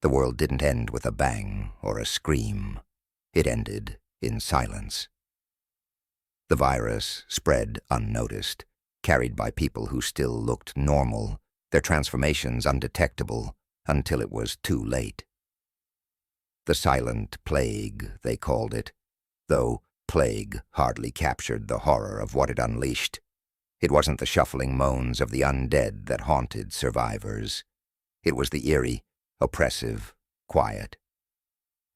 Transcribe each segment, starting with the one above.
The world didn't end with a bang or a scream. It ended in silence. The virus spread unnoticed, carried by people who still looked normal, their transformations undetectable until it was too late. The silent plague, they called it, though plague hardly captured the horror of what it unleashed. It wasn't the shuffling moans of the undead that haunted survivors. It was the eerie, oppressive quiet.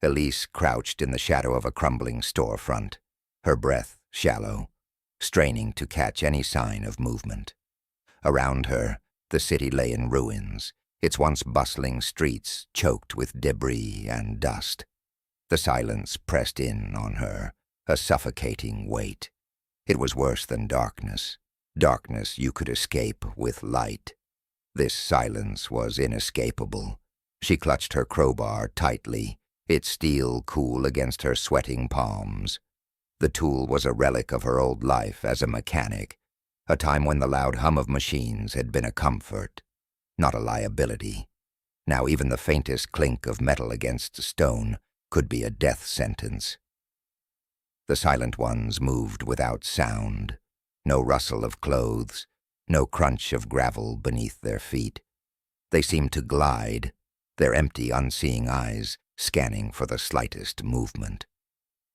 Elise crouched in the shadow of a crumbling storefront, her breath shallow, straining to catch any sign of movement. Around her, the city lay in ruins, its once bustling streets choked with debris and dust. The silence pressed in on her, a suffocating weight. It was worse than darkness. Darkness you could escape with light. This silence was inescapable. She clutched her crowbar tightly, its steel cool against her sweating palms. The tool was a relic of her old life as a mechanic, a time when the loud hum of machines had been a comfort, not a liability. Now even the faintest clink of metal against stone could be a death sentence. The silent ones moved without sound, no rustle of clothes, no crunch of gravel beneath their feet. They seemed to glide, their empty, unseeing eyes scanning for the slightest movement.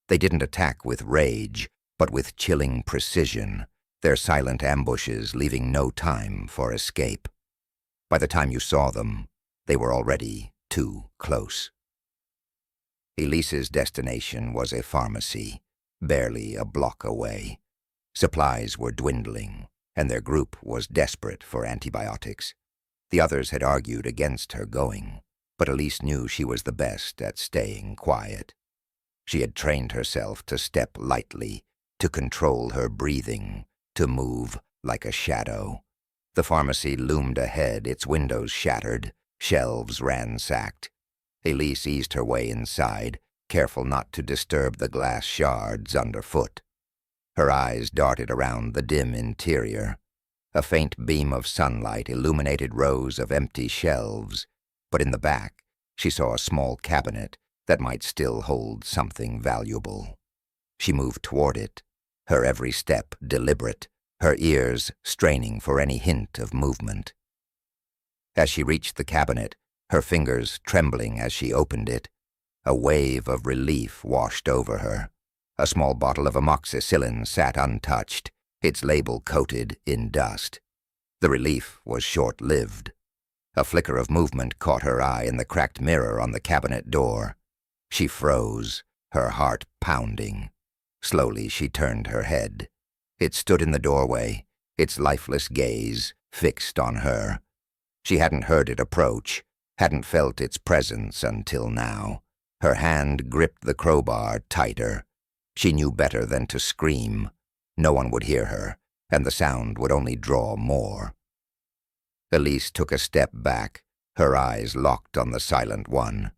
They didn't attack with rage, but with chilling precision, their silent ambushes leaving no time for escape. By the time you saw them, they were already too close. Elise's destination was a pharmacy, barely a block away. Supplies were dwindling, and their group was desperate for antibiotics. The others had argued against her going, but Elise knew she was the best at staying quiet. She had trained herself to step lightly, to control her breathing, to move like a shadow. The pharmacy loomed ahead, its windows shattered, shelves ransacked. Elise eased her way inside, careful not to disturb the glass shards underfoot. Her eyes darted around the dim interior. A faint beam of sunlight illuminated rows of empty shelves, but in the back she saw a small cabinet that might still hold something valuable. She moved toward it, her every step deliberate, her ears straining for any hint of movement. As she reached the cabinet, her fingers trembling as she opened it, a wave of relief washed over her. A small bottle of amoxicillin sat untouched, its label coated in dust. The relief was short-lived. A flicker of movement caught her eye in the cracked mirror on the cabinet door. She froze, her heart pounding. Slowly she turned her head. It stood in the doorway, its lifeless gaze fixed on her. She hadn't heard it approach, hadn't felt its presence until now. Her hand gripped the crowbar tighter. She knew better than to scream. No one would hear her, and the sound would only draw more. Elise took a step back, her eyes locked on the silent one.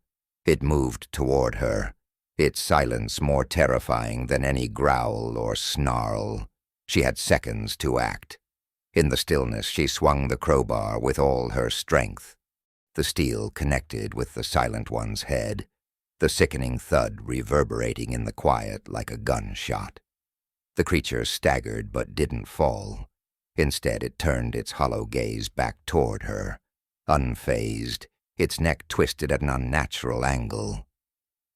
It moved toward her, its silence more terrifying than any growl or snarl. She had seconds to act. In the stillness, she swung the crowbar with all her strength. The steel connected with the silent one's head, the sickening thud reverberating in the quiet like a gunshot. The creature staggered but didn't fall. Instead, it turned its hollow gaze back toward her, unfazed, its neck twisted at an unnatural angle.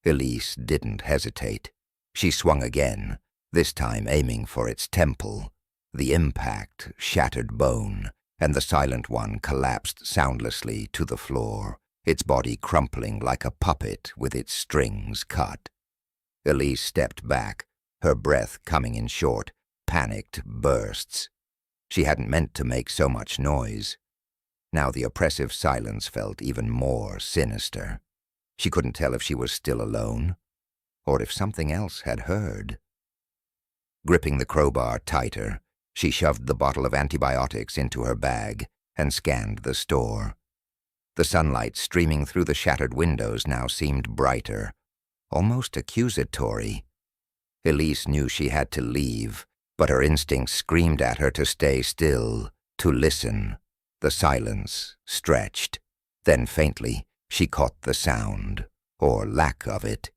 Elise didn't hesitate. She swung again, this time aiming for its temple. The impact shattered bone, and the silent one collapsed soundlessly to the floor, its body crumpling like a puppet with its strings cut. Elise stepped back, her breath coming in short, panicked bursts. She hadn't meant to make so much noise. Now the oppressive silence felt even more sinister. She couldn't tell if she was still alone, or if something else had heard. Gripping the crowbar tighter, she shoved the bottle of antibiotics into her bag and scanned the store. The sunlight streaming through the shattered windows now seemed brighter, almost accusatory. Elise knew she had to leave, but her instincts screamed at her to stay still, to listen. The silence stretched. Then faintly, She caught the sound, or lack of it.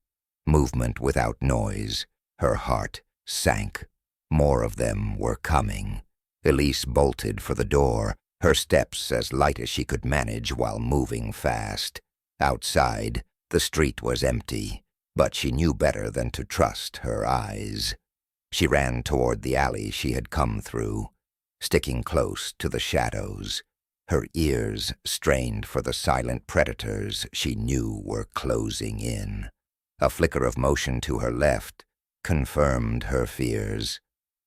Movement without noise. Her heart sank. More of them were coming. Elise bolted for the door, her steps as light as she could manage while moving fast. Outside, the street was empty, but she knew better than to trust her eyes. She ran toward the alley she had come through, sticking close to the shadows, her ears strained for the silent predators she knew were closing in. A flicker of motion to her left confirmed her fears.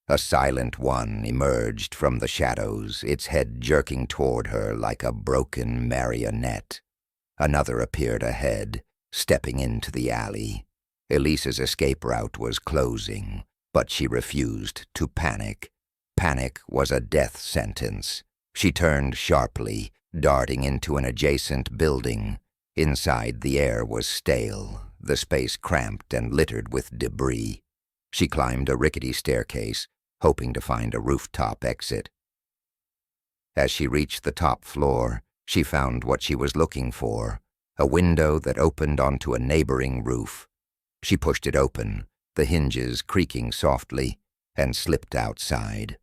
A silent one emerged from the shadows, its head jerking toward her like a broken marionette. Another appeared ahead, stepping into the alley. Elise's escape route was closing, but she refused to panic. Panic was a death sentence. She turned sharply, darting into an adjacent building. Inside, the air was stale, the space cramped and littered with debris. She climbed a rickety staircase, hoping to find a rooftop exit. As she reached the top floor, she found what she was looking for, a window that opened onto a neighboring roof. She pushed it open, the hinges creaking softly, and slipped outside.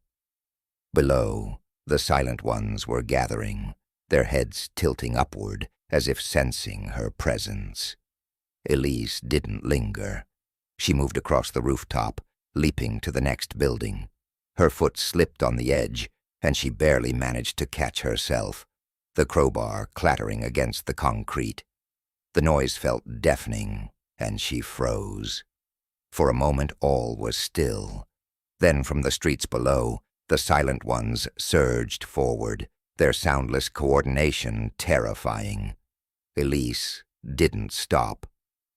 Below, the silent ones were gathering, their heads tilting upward as if sensing her presence. Elise didn't linger. She moved across the rooftop, leaping to the next building. Her foot slipped on the edge, and she barely managed to catch herself, the crowbar clattering against the concrete. The noise felt deafening, and she froze. For a moment all was still. Then from the streets below, the silent ones surged forward, their soundless coordination terrifying. Elise didn't stop.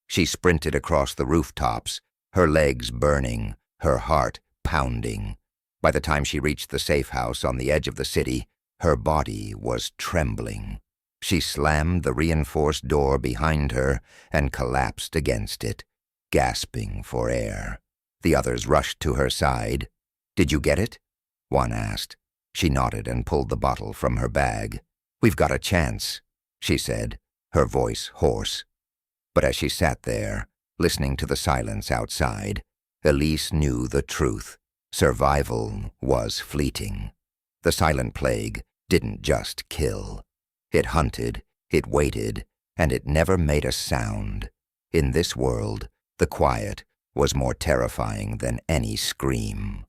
She sprinted across the rooftops, her legs burning, her heart pounding. By the time she reached the safe house on the edge of the city, her body was trembling. She slammed the reinforced door behind her and collapsed against it, gasping for air. The others rushed to her side. "Did you get it?" one asked. She nodded and pulled the bottle from her bag. "We've got a chance," she said, her voice hoarse. But as she sat there, listening to the silence outside, Elise knew the truth. Survival was fleeting. The silent plague didn't just kill. It hunted, it waited, and it never made a sound. In this world, the quiet was more terrifying than any scream.